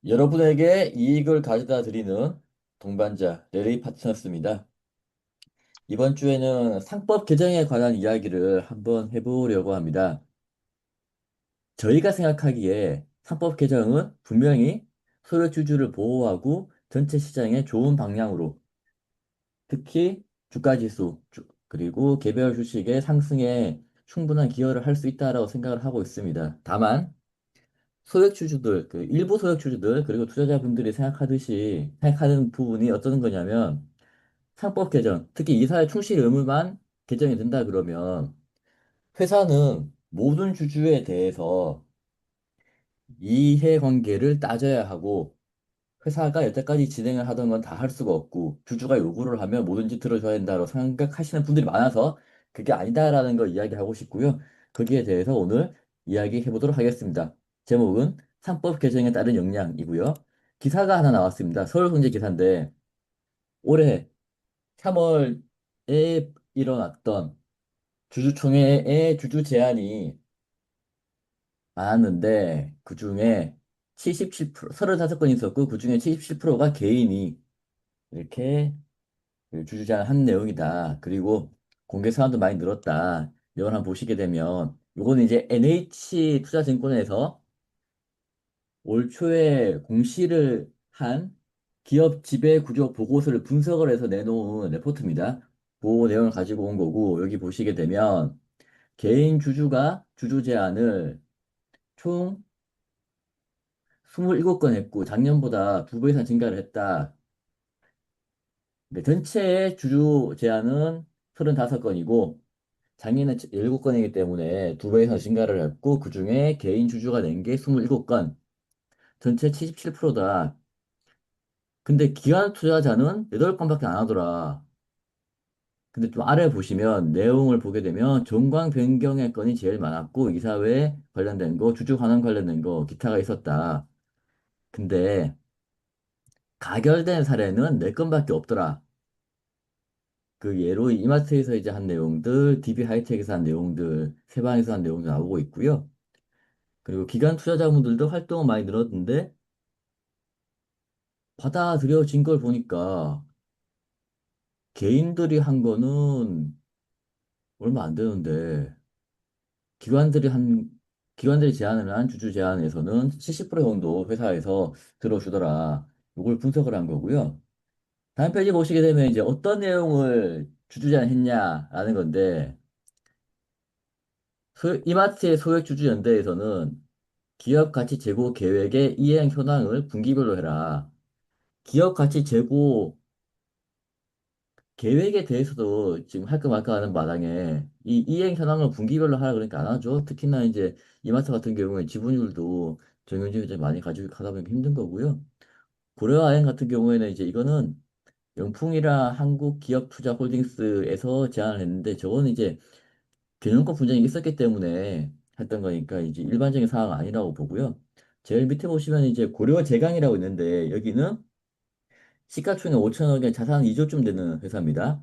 여러분에게 이익을 가져다 드리는 동반자 레레이 파트너스입니다. 이번 주에는 상법 개정에 관한 이야기를 한번 해보려고 합니다. 저희가 생각하기에 상법 개정은 분명히 소액주주를 보호하고 전체 시장에 좋은 방향으로, 특히 주가지수 그리고 개별 주식의 상승에 충분한 기여를 할 수 있다라고 생각을 하고 있습니다. 다만 소액주주들, 그 일부 소액주주들, 그리고 투자자분들이 생각하는 부분이 어떤 거냐면, 상법 개정, 특히 이사회 충실 의무만 개정이 된다 그러면, 회사는 모든 주주에 대해서 이해관계를 따져야 하고, 회사가 여태까지 진행을 하던 건 다 할 수가 없고, 주주가 요구를 하면 뭐든지 들어줘야 된다고 생각하시는 분들이 많아서, 그게 아니다라는 걸 이야기하고 싶고요. 거기에 대해서 오늘 이야기해 보도록 하겠습니다. 제목은 상법 개정에 따른 영향이고요. 기사가 하나 나왔습니다. 서울경제 기사인데, 올해 3월에 일어났던 주주총회의 주주 제한이 많았는데, 그 중에 77%, 35건 있었고, 그 중에 77%가 개인이 이렇게 그 주주제한 한 내용이다. 그리고 공개 사안도 많이 늘었다. 이걸 한번 보시게 되면, 요거는 이제 NH투자증권에서 올 초에 공시를 한 기업 지배 구조 보고서를 분석을 해서 내놓은 레포트입니다. 그 내용을 가지고 온 거고, 여기 보시게 되면, 개인 주주가 주주 제한을 총 27건 했고, 작년보다 2배 이상 증가를 했다. 전체의 주주 제한은 35건이고, 작년에 7건이기 때문에 2배 이상 증가를 했고, 그 중에 개인 주주가 낸 게 27건, 전체 77%다. 근데 기관 투자자는 8건밖에 안 하더라. 근데 좀 아래 보시면 내용을 보게 되면 정관 변경의 건이 제일 많았고, 이사회 관련된 거, 주주 환원 관련된 거, 기타가 있었다. 근데 가결된 사례는 4건밖에 없더라. 그 예로 이마트에서 이제 한 내용들, DB 하이텍에서 한 내용들, 세방에서 한 내용도 나오고 있고요. 그리고 기관 투자자분들도 활동은 많이 늘었는데 받아들여진 걸 보니까 개인들이 한 거는 얼마 안 되는데 기관들이 한 기관들이 제안을 한 주주 제안에서는 70% 정도 회사에서 들어주더라. 이걸 분석을 한 거고요. 다음 페이지 보시게 되면 이제 어떤 내용을 주주 제안했냐라는 건데 이마트의 소액주주연대에서는 기업 가치 제고 계획의 이행 현황을 분기별로 해라. 기업 가치 제고 계획에 대해서도 지금 할까 말까 하는 마당에 이 이행 현황을 분기별로 하라 그러니까 안 하죠. 특히나 이제 이마트 같은 경우에 지분율도 정해진이 많이 가지고 가다 보니까 힘든 거고요. 고려아행 같은 경우에는 이제 이거는 영풍이랑 한국기업투자홀딩스에서 제안을 했는데 저거는 이제 경영권 분쟁이 있었기 때문에 했던 거니까 이제 일반적인 상황 아니라고 보고요. 제일 밑에 보시면 이제 고려제강이라고 있는데 여기는 시가총액 5천억에 자산 2조쯤 되는 회사입니다.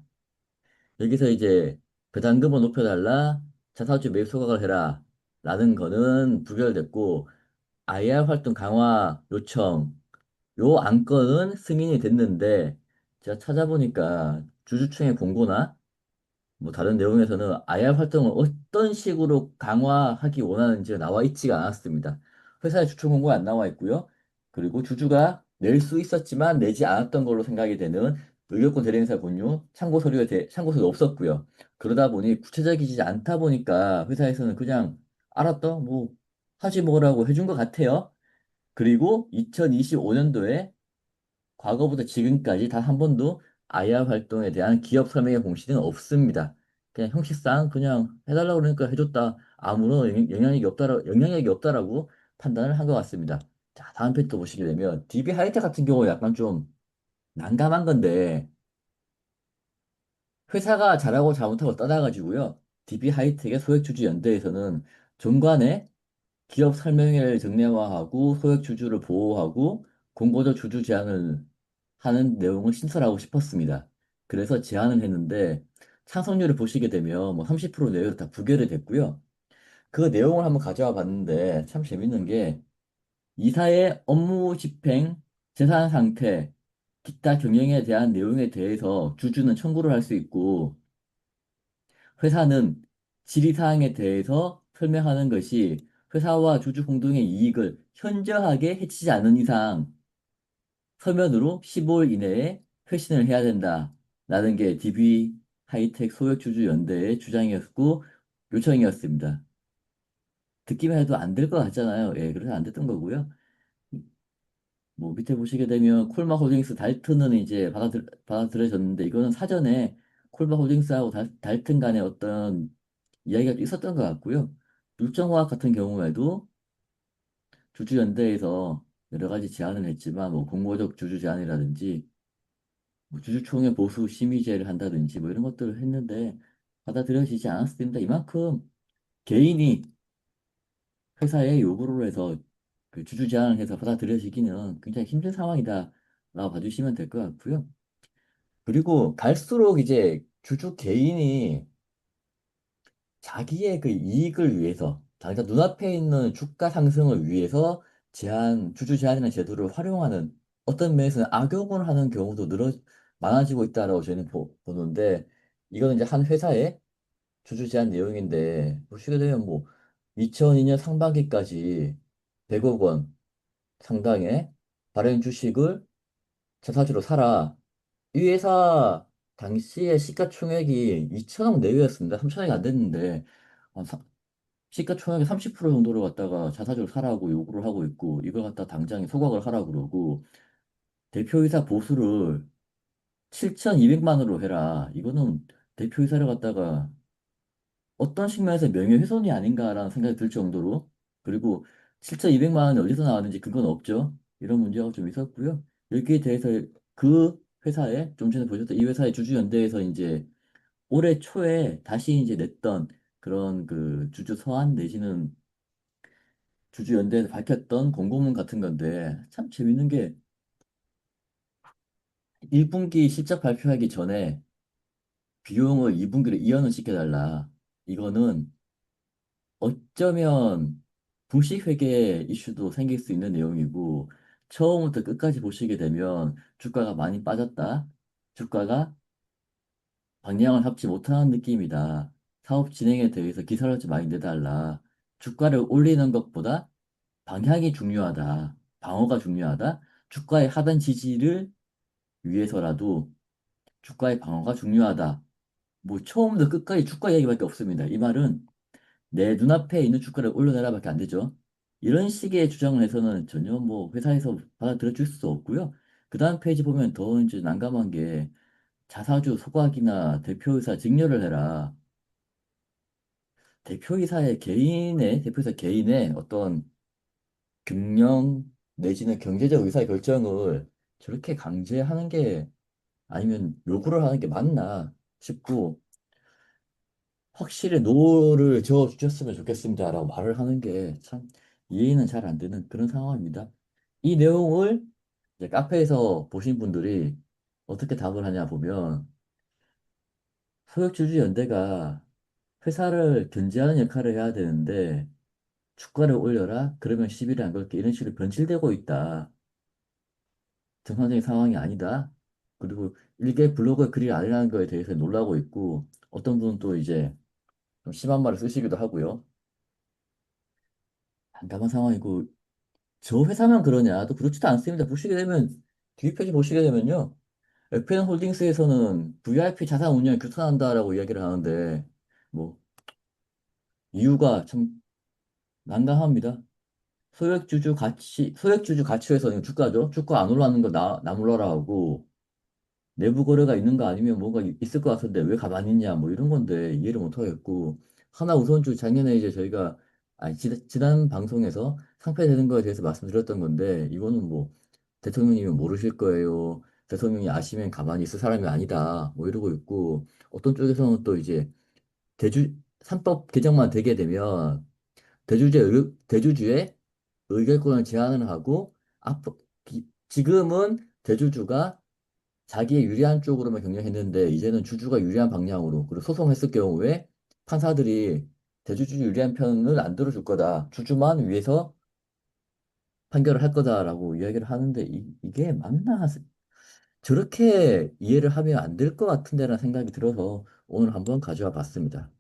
여기서 이제 배당금을 높여달라, 자사주 매입 소각을 해라 라는 거는 부결됐고 IR 활동 강화 요청 요 안건은 승인이 됐는데 제가 찾아보니까 주주총회 공고나 뭐 다른 내용에서는 IR 활동을 어떤 식으로 강화하기 원하는지가 나와 있지가 않았습니다. 회사의 주총 공고가 안 나와 있고요. 그리고 주주가 낼 수 있었지만 내지 않았던 걸로 생각이 되는 의결권 대리인사 권유 참고 서류가 없었고요. 그러다 보니 구체적이지 않다 보니까 회사에서는 그냥 알았다 뭐 하지 뭐라고 해준 것 같아요. 그리고 2025년도에 과거부터 지금까지 단 한 번도 IR 활동에 대한 기업 설명의 공시는 없습니다. 그냥 형식상 그냥 해달라고 그러니까 해줬다. 아무런 영향력이 없다라고 판단을 한 것 같습니다. 자, 다음 페이지 또 보시게 되면 DB 하이텍 같은 경우 약간 좀 난감한 건데 회사가 잘하고 잘못하고 떠나가지고요. DB 하이텍의 소액주주 연대에서는 종관에 기업 설명회를 정례화하고 소액 주주를 보호하고 공고적 주주 제한을 하는 내용을 신설하고 싶었습니다. 그래서 제안을 했는데 찬성률을 보시게 되면 뭐 30% 내외로 다 부결이 됐고요. 그 내용을 한번 가져와 봤는데 참 재밌는 게 이사의 업무 집행, 재산 상태, 기타 경영에 대한 내용에 대해서 주주는 청구를 할 수 있고, 회사는 질의사항에 대해서 설명하는 것이 회사와 주주 공동의 이익을 현저하게 해치지 않는 이상 서면으로 15일 이내에 회신을 해야 된다. 라는 게 DB 하이텍 소액주주연대의 주장이었고 요청이었습니다. 듣기만 해도 안 될 것 같잖아요. 예, 그래서 안 됐던 거고요. 뭐 밑에 보시게 되면 콜마 홀딩스 달튼은 이제 받아들여졌는데 이거는 사전에 콜마 홀딩스하고 달튼 간의 어떤 이야기가 좀 있었던 것 같고요. 율정화학 같은 경우에도 주주연대에서 여러 가지 제안을 했지만 뭐 공모적 주주 제안이라든지 뭐 주주총회 보수 심의제를 한다든지 뭐 이런 것들을 했는데 받아들여지지 않았습니다. 이만큼 개인이 회사에 요구를 해서 그 주주 제안을 해서 받아들여지기는 굉장히 힘든 상황이다라고 봐주시면 될 것 같고요. 그리고 갈수록 이제 주주 개인이 자기의 그 이익을 위해서 당장 눈앞에 있는 주가 상승을 위해서 주주 제한이라는 제도를 활용하는 어떤 면에서는 악용을 하는 경우도 많아지고 있다라고 저희는 보는데 이거는 이제 한 회사의 주주 제한 내용인데 보시게 되면 뭐 2002년 상반기까지 100억 원 상당의 발행 주식을 자사주로 사라. 이 회사 당시의 시가총액이 2천억 내외였습니다. 3천억이 안 됐는데 어, 시가총액의 30% 정도를 갖다가 자사주로 사라고 요구를 하고 있고 이걸 갖다 당장에 소각을 하라고 그러고 대표이사 보수를 7,200만으로 해라. 이거는 대표이사를 갖다가 어떤 측면에서 명예훼손이 아닌가라는 생각이 들 정도로 그리고 7,200만 원이 어디서 나왔는지 그건 없죠. 이런 문제가 좀 있었고요. 여기에 대해서 그 회사에 좀 전에 보셨던 이 회사의 주주연대에서 이제 올해 초에 다시 이제 냈던 그런 그 주주 서한 내지는 주주연대에서 밝혔던 공고문 같은 건데 참 재밌는 게 1분기 실적 발표하기 전에 비용을 2분기로 이연을 시켜달라. 이거는 어쩌면 불식회계 이슈도 생길 수 있는 내용이고 처음부터 끝까지 보시게 되면 주가가 많이 빠졌다. 주가가 방향을 잡지 못하는 느낌이다. 사업 진행에 대해서 기사를 좀 많이 내달라. 주가를 올리는 것보다 방향이 중요하다. 방어가 중요하다. 주가의 하단 지지를 위해서라도 주가의 방어가 중요하다. 뭐 처음부터 끝까지 주가 얘기밖에 없습니다. 이 말은 내 눈앞에 있는 주가를 올려내라밖에 안 되죠. 이런 식의 주장을 해서는 전혀 뭐 회사에서 받아들여 줄 수 없고요. 그 다음 페이지 보면 더 이제 난감한 게 자사주 소각이나 대표이사 증여를 해라. 대표이사 개인의 어떤 경영 내지는 경제적 의사 결정을 저렇게 강제하는 게 아니면 요구를 하는 게 맞나 싶고 확실히 노를 저어 주셨으면 좋겠습니다라고 말을 하는 게 참 이해는 잘 안 되는 그런 상황입니다. 이 내용을 이제 카페에서 보신 분들이 어떻게 답을 하냐 보면 소액주주연대가 회사를 견제하는 역할을 해야 되는데 주가를 올려라 그러면 시비를 안 걸게 이런 식으로 변질되고 있다. 정상적인 상황이 아니다. 그리고 일개 블로그에 글을 알리라는 거에 대해서 놀라고 있고 어떤 분은 또 이제 좀 심한 말을 쓰시기도 하고요. 난감한 상황이고 저 회사만 그러냐? 또 그렇지도 않습니다. 보시게 되면 뒤 페이지 보시게 되면요. FN홀딩스에서는 VIP 자산 운용에 규탄한다라고 이야기를 하는데 뭐 이유가 참 난감합니다. 소액주주 가치에서는 주가죠. 주가 안 올라가는 거 나 몰라라 하고 내부 거래가 있는 거 아니면 뭔가 있을 것 같은데 왜 가만히 있냐 뭐 이런 건데 이해를 못 하겠고 하나 우선주 작년에 이제 저희가 지난 방송에서 상폐되는 거에 대해서 말씀드렸던 건데 이거는 뭐 대통령님은 모르실 거예요. 대통령이 아시면 가만히 있을 사람이 아니다. 뭐 이러고 있고 어떤 쪽에서는 또 이제 대주 3법 개정만 되게 되면 대주주의 의결권을 제한을 하고 지금은 대주주가 자기의 유리한 쪽으로만 경영했는데 이제는 주주가 유리한 방향으로 그리고 소송했을 경우에 판사들이 대주주 유리한 편을 안 들어줄 거다. 주주만 위해서 판결을 할 거다라고 이야기를 하는데 이게 맞나? 저렇게 이해를 하면 안 될 것 같은데라는 생각이 들어서 오늘 한번 가져와 봤습니다.